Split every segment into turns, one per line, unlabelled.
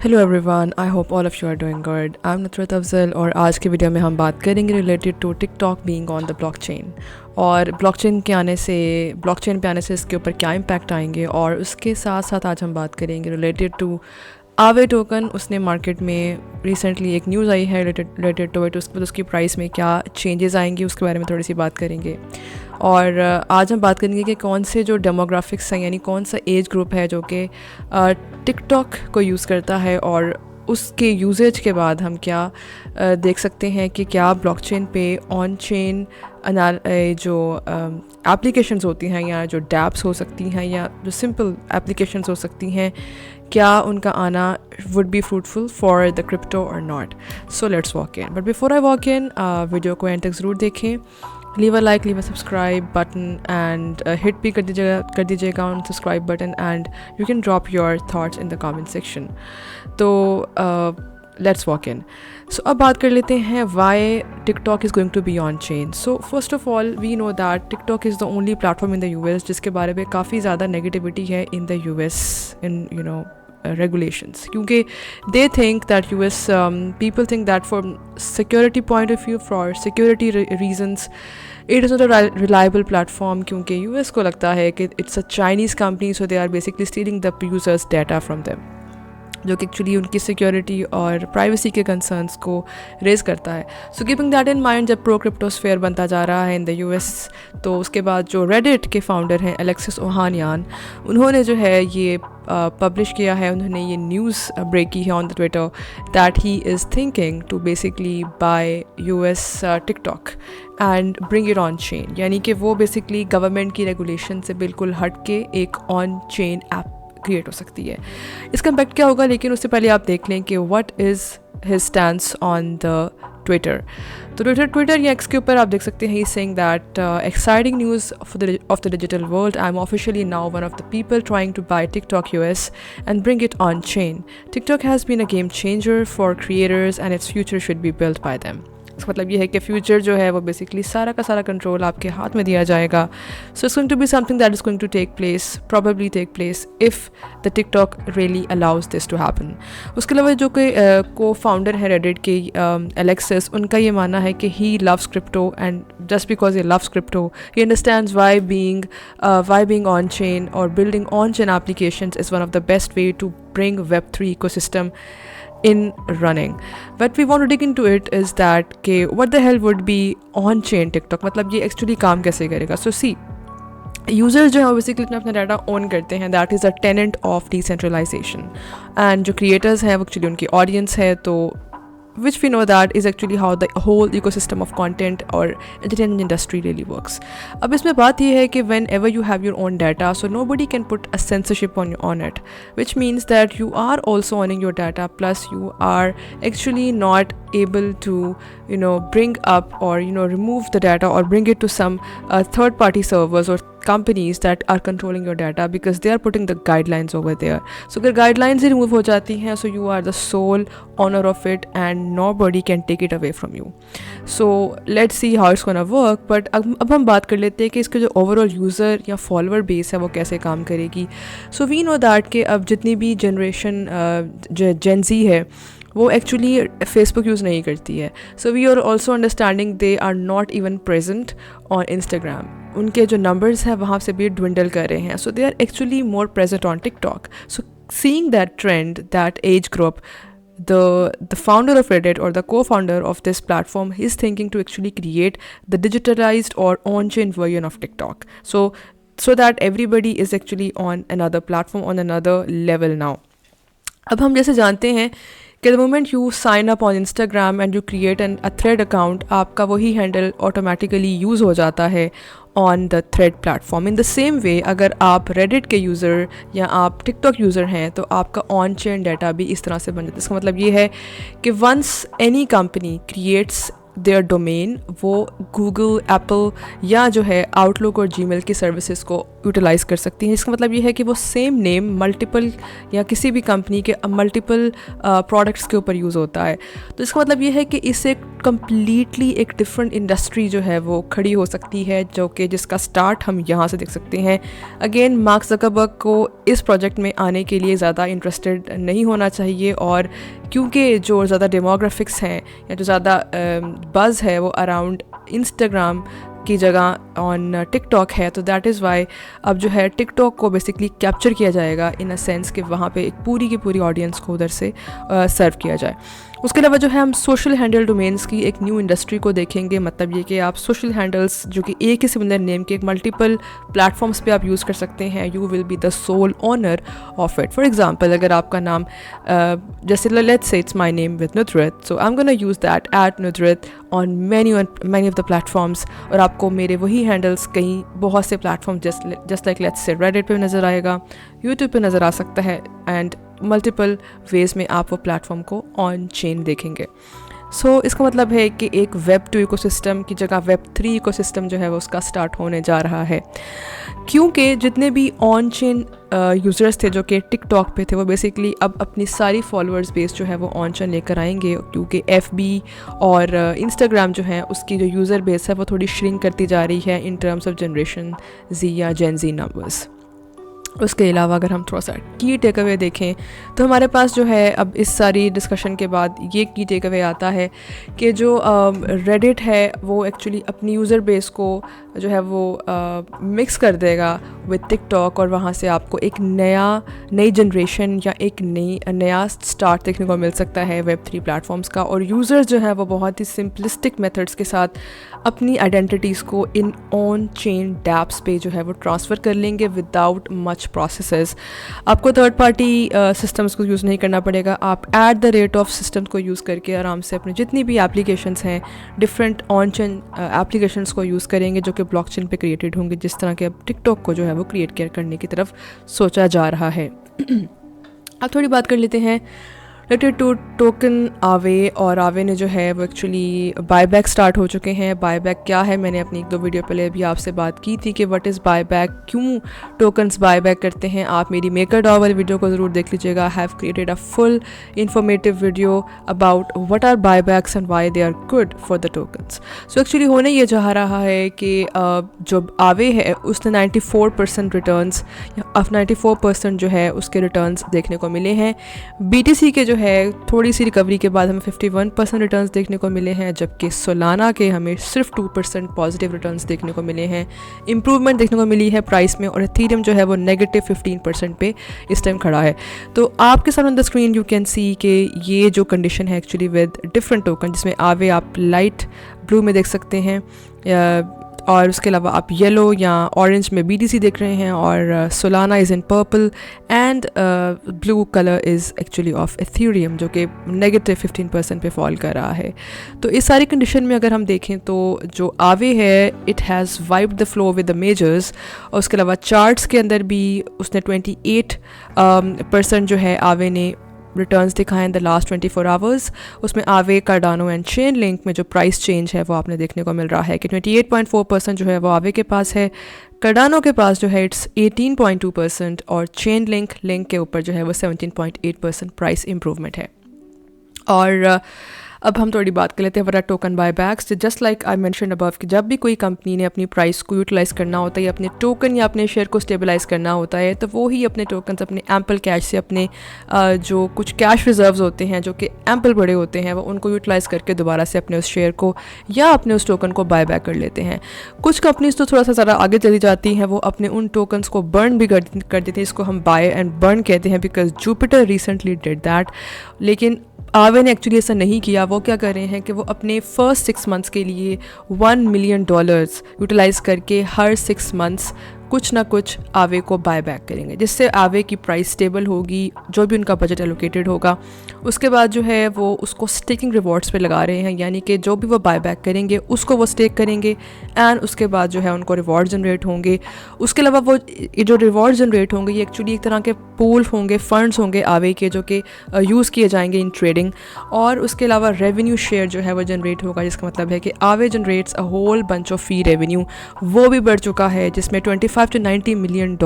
Hello everyone, I hope all of you are doing good. I am Nusrat Afzal और आज के video में हम बात करेंगे related to TikTok being on the blockchain और ब्लॉकचेन पे आने से इसके ऊपर क्या इम्पैक्ट आएंगे, और उसके साथ साथ आज हम बात करेंगे रिलेटेड टू आवे टोकन। उसने मार्केट में रिसेंटली एक न्यूज़ आई है रिलेटेड टू इट, उसकी प्राइस में क्या चेंजेस आएंगे उसके बारे में थोड़ी सी बात करेंगे। और आज हम बात करेंगे कि कौन से जो डेमोग्राफिक्स हैं, यानी कौन सा एज ग्रुप है जो कि टिकटॉक को यूज़ करता है, और उसके यूजेज के बाद हम क्या देख सकते हैं कि क्या ब्लॉकचेन पे ऑन चेन जो एप्लीकेशंस होती हैं या जो डैप्स हो सकती हैं या जो सिंपल एप्लीकेशंस हो सकती हैं, क्या उनका आना would be fruitful for the crypto और not. So let's walk in, but before I walk in video को एंड तक ज़रूर देखें। Leave a like, leave a subscribe button and hit भी कर दीजिएगा on subscribe button, and you can drop your thoughts in the comment section. तो let's walk in. So अब बात कर लेते हैं why TikTok is going to be on chain. So first of all we know that TikTok is the only platform in the US जिसके बारे में काफ़ी ज़्यादा नेगेटिविटी है in the US in regulations, क्योंकि they think that US people think that from security point of view, for security reasons it is not a reliable platform, क्योंकि US को लगता है कि it's a Chinese company, so they are basically stealing the users data from them, जो कि actually उनकी security और privacy के कंसर्न्स को रेज़ करता है। So keeping that in mind, जब प्रो क्रिप्टोस्फेयर बनता जा रहा है इन द यूएस, तो उसके बाद जो रेडिट के फाउंडर हैं एलेक्सिस ओहानियान, उन्होंने जो है ये पब्लिश किया है, उन्होंने ये न्यूज़ ब्रेक की है on the Twitter that he is thinking to basically buy US TikTok and bring it on chain, यानी कि वो बेसिकली गवर्नमेंट की रेगुलेशन से बिल्कुल हट के एक ऑन चेन ऐप क्रिएट हो सकती है। इसका इम्पैक्ट क्या होगा, लेकिन उससे पहले आप देख लें कि what is his stance on the Twitter. तो ट्विटर या एक्स के ऊपर आप देख सकते हैं he saying that exciting news of the digital world, I am officially now one of the people trying to buy TikTok US and bring it on chain. TikTok has been a game changer for creators and its future should be built by them. इसका मतलब ये है कि future जो है वो basically सारा का सारा कंट्रोल आपके हाथ में दिया जाएगा। So it's going to be something that is going to probably take place if the TikTok really allows this to happen। उसके अलावा जो कि को फाउंडर है रेडिट के एलेक्सिस, उनका ये मानना है कि he loves crypto, and just because he loves crypto he understands why being on chain or building on chain applications is one of the best way to bring Web3 ecosystem in running। What we want to dig into it is that कि what the hell would be on chain TikTok, मतलब ये actually काम कैसे करेगा। सो सी, users जो है basically अपना data own करते हैं, that is a tenet of decentralisation, and जो क्रिएटर्स हैं वो एक्चुअली उनकी ऑडियंस है, तो which we know that is actually how the whole ecosystem of content or entertainment industry really works। अब इसमें बात ये है कि whenever you have your own data, so nobody can put a censorship on it, which means that you are also owning your data, plus you are actually not able to bring up or remove the data or bring it to some third party servers or companies that are controlling your data, because they are putting the guidelines over there। So अगर guidelines ही remove हो जाती हैं, so you are the sole owner of it and nobody can take it away from you। So let's see how it's gonna work। but अब हम बात कर लेते हैं कि इसके जो overall user या follower base है वो कैसे काम करेगी। So we know that कि अब जितनी भी generation Gen Z है वो एक्चुअली फेसबुक यूज़ नहीं करती है। So we are also understanding they are not even present on Instagram, उनके जो नंबर्स हैं वहाँ से भी dwindle कर रहे हैं। So they are actually more present on TikTok. So seeing that trend, that age group, the founder of Reddit or the co-founder of this platform is thinking to actually create the digitalized or on-chain version of TikTok, so that everybody is actually on another platform, on another level now। अब हम जैसे जानते हैं कि the moment you sign up on Instagram and you create a thread account, आपका वही handle automatically use हो जाता है on the thread platform. In the same way अगर आप रेडिट के यूज़र या आप टिकटॉक यूज़र हैं तो आपका ऑन चेन डाटा भी इस तरह से बन जाता है। इसका मतलब ये है कि once any company creates their domain, वो गूगल, एप्पल या जो है आउटलुक और जीमेल की सर्विसेज को यूटिलाइज़ कर सकती हैं। इसका मतलब ये है कि वो सेम नेम मल्टीपल या किसी भी कंपनी के मल्टीपल प्रोडक्ट्स के ऊपर यूज़ होता है। तो इसका मतलब ये है कि इससे कम्प्लीटली एक डिफरेंट इंडस्ट्री जो है वो खड़ी हो सकती है, जो कि जिसका स्टार्ट हम यहाँ से देख सकते हैं। अगेन मार्क ज़करबर्ग को इस प्रोजेक्ट में आने के लिए ज़्यादा इंटरेस्टेड नहीं होना चाहिए, और क्योंकि जो ज़्यादा डेमोग्राफिक्स हैं या जो ज़्यादा बज़ है वो अराउंड इंस्टाग्राम की जगह ऑन टिकटॉक है, तो दैट इज़ वाई अब जो है टिकटॉक को बेसिकली कैप्चर किया जाएगा इन अ सेंस कि वहाँ पे एक पूरी की पूरी ऑडियंस को उधर से सर्व किया जाए। उसके अलावा जो है हम सोशल हैंडल डोमेन्स की एक न्यू इंडस्ट्री को देखेंगे। मतलब ये कि आप सोशल हैंडल्स जो कि एक ही सिमिलर नेम के एक मल्टीपल प्लेटफॉर्म्स पे आप यूज़ कर सकते हैं। You will be the sole owner of it. For example अगर आपका नाम जैसे let's say it's my name with Nusrat, so I am gonna use that at Nusrat on many of the platforms, और आपको मेरे वही हैंडल्स कहीं बहुत से platform just like let's say Reddit पे नज़र आएगा, यूट्यूब पे नज़र आ सकता है, एंड मल्टीपल वेज में आप वो प्लेटफॉर्म को ऑन चेन देखेंगे। सो इसका मतलब है कि एक वेब 2 इकोसिस्टम की जगह वेब 3 इकोसिस्टम जो है वो उसका स्टार्ट होने जा रहा है, क्योंकि जितने भी ऑन चेन यूज़र्स थे जो कि टिकटॉक पे थे वो बेसिकली अब अपनी सारी फॉलोअर्स बेस जो है वो ऑन चेन लेकर आएंगे, क्योंकि FB और इंस्टाग्राम जो है उसकी जो यूज़र बेस है वो थोड़ी श्रिंक करती जा रही है in terms of generation Z या जेन Z नंबर्स। उसके अलावा अगर हम थोड़ा सा की टेक अवे देखें तो हमारे पास जो है अब इस सारी डिस्कशन के बाद ये की टेक अवे आता है कि जो रेडिट है वो एक्चुअली अपनी यूज़र बेस को जो है वो मिक्स कर देगा विद टिकटॉक, और वहाँ से आपको एक नई जनरेशन या एक नया स्टार्ट देखने को मिल सकता है वेब 3 प्लेटफॉर्म्स का। और यूज़र्स जो है वो बहुत ही सिंपलिस्टिक मेथड्स के साथ अपनी आइडेंटिटीज़ को इन ऑन चेन डैप्स पे जो है वो ट्रांसफ़र कर लेंगे विदाउट मच प्रोसेसेस। आपको थर्ड पार्टी सिस्टम्स को यूज़ नहीं करना पड़ेगा। आप at the rate of systems को यूज़ करके आराम से अपने जितनी भी एप्लीकेशंस हैं डिफरेंट ऑन चेन एप्लीकेशंस को यूज़ करेंगे जो कि ब्लॉकचेन पे क्रिएटेड होंगे, जिस तरह के अब टिकटॉक को जो है वो क्रिएट करने की तरफ सोचा जा रहा है। अब थोड़ी बात कर लेते हैं रिलेटेड टू टोकन आवे, और आवे ने जो है वो एक्चुअली बायबैक स्टार्ट हो चुके हैं। बायबैक क्या है, मैंने अपनी 1-2 वीडियो पहले भी आपसे बात की थी कि व्हाट इज़ बायबैक, क्यों टोकन्स बायबैक करते हैं। आप मेरी मेकरडॉ वाली वीडियो को ज़रूर देख लीजिएगा। I have created a full informative video about what are buybacks and why they are good for the tokens. So actually होने ये जा रहा है कि जो आवे है उसने 94% रिटर्न्स, 94% जो है उसके रिटर्न्स देखने को मिले हैं। BTC के जो है थोड़ी सी रिकवरी के बाद हमें 51% रिटर्न्स देखने को मिले हैं, जबकि सोलाना के हमें सिर्फ 2% पॉजिटिव रिटर्न्स देखने को मिले हैं। इम्प्रूवमेंट देखने को मिली है प्राइस में, और इथेरियम जो है वो -15% पे इस टाइम खड़ा है। तो आपके सामने on the screen you can see कि ये जो कंडीशन है एक्चुअली विद डिफरेंट टोकन, जिसमें आवे आप लाइट ब्लू में देख सकते हैं, और उसके अलावा आप येलो या ऑरेंज में BTC देख रहे हैं, और Solana is in purple and blue colour is actually of Ethereum जो कि -15% पे फॉल कर रहा है। तो इस सारी कंडीशन में अगर हम देखें तो जो आवे है it has wiped the flow with the measures, और उसके अलावा चार्ट्स के अंदर भी उसने 28% जो है आवे ने रिटर्न्स दिखाए इन द लास्ट 24 आवर्स। उसमें आवे, कार्डानो एंड चेन लिंक में जो प्राइस चेंज है वो आपने देखने को मिल रहा है कि 28.4% जो है वो आवे के पास है, कार्डानो के पास जो है इट्स 18.2%, और चेन लिंक के ऊपर जो है वो 17.8% प्राइस इम्प्रूवमेंट है। और अब हम थोड़ी बात कर लेते हैं what are token buybacks. Just like I mention above कि जब भी कोई कंपनी ने अपनी प्राइस को यूटिलाइज़ करना होता है या अपने टोकन या अपने शेयर को स्टेबलाइज़ करना होता है, तो वो ही अपने टोकन्स अपने एम्पल कैश से अपने जो कुछ कैश रिजर्व्स होते हैं जो कि एम्पल बड़े होते हैं वो उनको यूटिलाइज़ करके दोबारा से अपने उस शेयर को या अपने उस टोकन को बायबैक कर लेते हैं। कुछ कंपनीज तो थोड़ा सा ज़्यादा आगे चली जाती हैं, वो अपने उन टोकन्स को बर्न भी कर देती हैं। इसको हम बाय एंड बर्न कहते हैं, because Jupiter recently did that. लेकिन आवे ने एक्चुअली ऐसा नहीं किया। वो क्या कर रहे हैं कि वो अपने फर्स्ट 6 मंथ्स के लिए $1 मिलियन यूटिलाइज़ करके हर 6 मंथ्स कुछ ना कुछ आवे को बाय बैक करेंगे, जिससे आवे की प्राइस स्टेबल होगी, जो भी उनका बजट एलोकेटेड होगा। उसके बाद जो है वो उसको स्टेकिंग रिवॉर्ड्स पे लगा रहे हैं, यानी कि जो भी वो बाय बैक करेंगे उसको वो स्टेक करेंगे एंड उसके बाद जो है उनको रिवॉर्ड जनरेट होंगे। उसके अलावा वो जो रिवॉर्ड जनरेट होंगे ये एक्चुअली एक तरह के पूल होंगे, फंड्स होंगे आवे के, जो कि यूज़ किए जाएंगे इन ट्रेडिंग। और उसके अलावा रेवेन्यू शेयर जो है वो जनरेट होगा, जिसका मतलब है कि Aave generates a whole bunch of fee revenue, वो भी बढ़ चुका है, जिसमें $25 to $90 मिलियन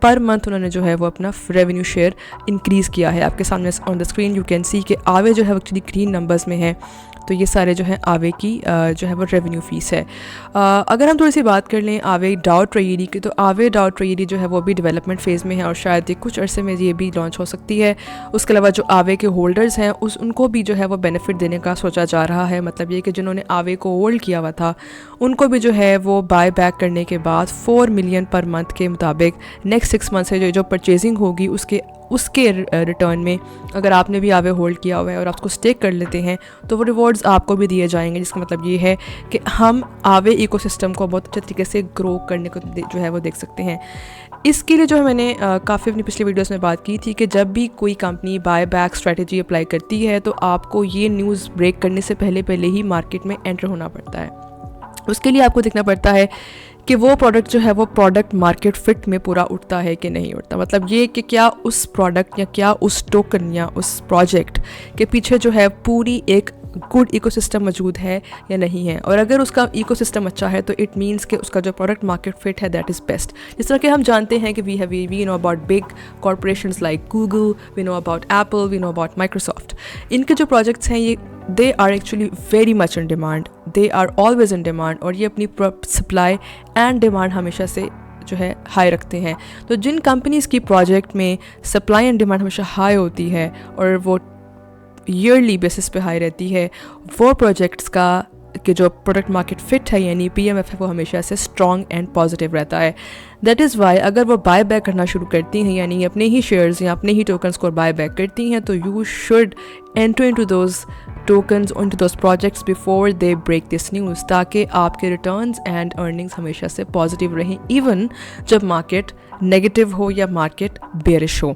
पर मंथ उन्होंने जो है वो अपना रेवेन्यू शेयर इंक्रीज़ किया है। आपके सामने on the screen you can see कि आवे जो है एक्चुअली ग्रीन नंबर्स में है, तो ये सारे जो है आवे की जो है वो रेवेन्यू फ़ीस है। अगर हम थोड़ी सी बात कर लें आवे डाओ ट्रेडी की, तो आवे डाओ ट्रेडी जो है वो भी डेवलपमेंट फ़ेज़ में है और शायद ये कुछ अरसे में ये भी लॉन्च हो सकती है। उसके अलावा जो आवे के होल्डर्स हैं उनको भी जो है वो बेनिफिट देने का सोचा जा रहा है। मतलब ये कि जिन्होंने आवे को होल्ड किया हुआ था उनको भी जो है वो बाय बैक करने के बाद 4 मिलियन पर मंथ के मुताबिक नेक्स्ट 6 मंथ से जो परचेजिंग होगी उसके रिटर्न में, अगर आपने भी आवे होल्ड किया हुआ है और आप उसको स्टेक कर लेते हैं तो वो रिवॉर्ड्स आपको भी दिए जाएंगे। जिसका मतलब ये है कि हम आवे इकोसिस्टम को बहुत अच्छे तरीके से ग्रो करने को जो है वो देख सकते हैं। इसके लिए जो है मैंने काफ़ी अपनी पिछली वीडियोस में बात की थी कि जब भी कोई company buy back strategy apply करती है तो आपको ये न्यूज़ ब्रेक करने से पहले ही मार्केट में एंटर होना पड़ता है। उसके लिए आपको देखना पड़ता है कि वो प्रोडक्ट जो है वो प्रोडक्ट मार्केट फिट में पूरा उठता है कि नहीं उठता। मतलब ये कि क्या उस प्रोडक्ट या क्या उस टोकन या उस प्रोजेक्ट के पीछे जो है पूरी एक गुड इकोसिस्टम मौजूद है या नहीं है। और अगर उसका इकोसिस्टम अच्छा है तो इट मीन्स कि उसका जो प्रोडक्ट मार्केट फिट है दैट इज़ बेस्ट। जिस तरह कि हम जानते हैं कि we know about big corporations like Google, we know about Apple, we know about Microsoft. इनके जो प्रोजेक्ट्स हैं ये they are actually very much in demand, they are always in demand, और ये अपनी सप्लाई एंड डिमांड हमेशा से जो है हाई रखते हैं। तो जिन कंपनीज़ की प्रोजेक्ट में सप्लाई एंड डिमांड हमेशा हाई होती है और वो ईयरली बेसिस पे हाई रहती है, वो प्रोजेक्ट्स का कि जो प्रोडक्ट मार्केट फिट है यानी PMF है वो हमेशा से स्ट्रॉन्ग एंड पॉजिटिव रहता है। दैट इज़ वाई अगर वो बाय बैक करना शुरू करती हैं यानी अपने ही शेयर्स या अपने ही टोकन्स को बाय बैक करती हैं तो you should enter into those tokens into those projects before they break this news, ताकि आपके रिटर्न्स एंड अर्निंग्स हमेशा से पॉजिटिव रहें इवन जब मार्केट नेगेटिव हो या मार्केट बेरिश हो।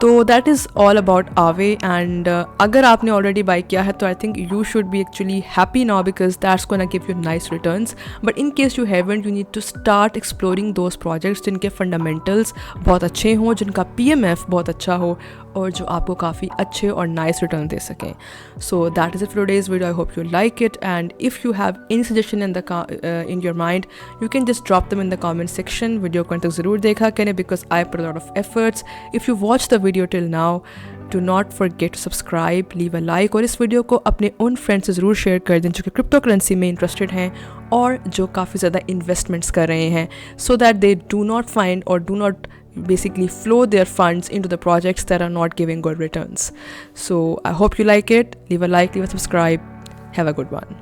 तो that is all about Aave and अगर आपने ऑलरेडी बाई किया है तो I think you should be actually happy now because that's gonna give you nice returns. But in case you haven't you need to start exploring those projects जिनके fundamentals बहुत अच्छे हों, जिनका PMF बहुत अच्छा हो और जो आपको काफ़ी अच्छे और नाइस रिटर्न दे सकें। So that is it for today's video. I hope you like it and if you have any suggestion in your mind you can just drop them in the comment section. Video को अंत तक ज़रूर देखा करें because I put a lot of efforts. If you watch the video till now do not forget to subscribe, leave a like और इस video को अपने उन फ्रेंड्स से ज़रूर शेयर कर दें जो कि क्रिप्टो करेंसी में इंटरेस्टेड हैं और जो काफ़ी ज़्यादा इन्वेस्टमेंट्स कर रहे हैं, so that they do not find or do not basically flow their funds into the projects that are not giving good returns. So I hope you like it. Leave a like, leave a subscribe. Have a good one.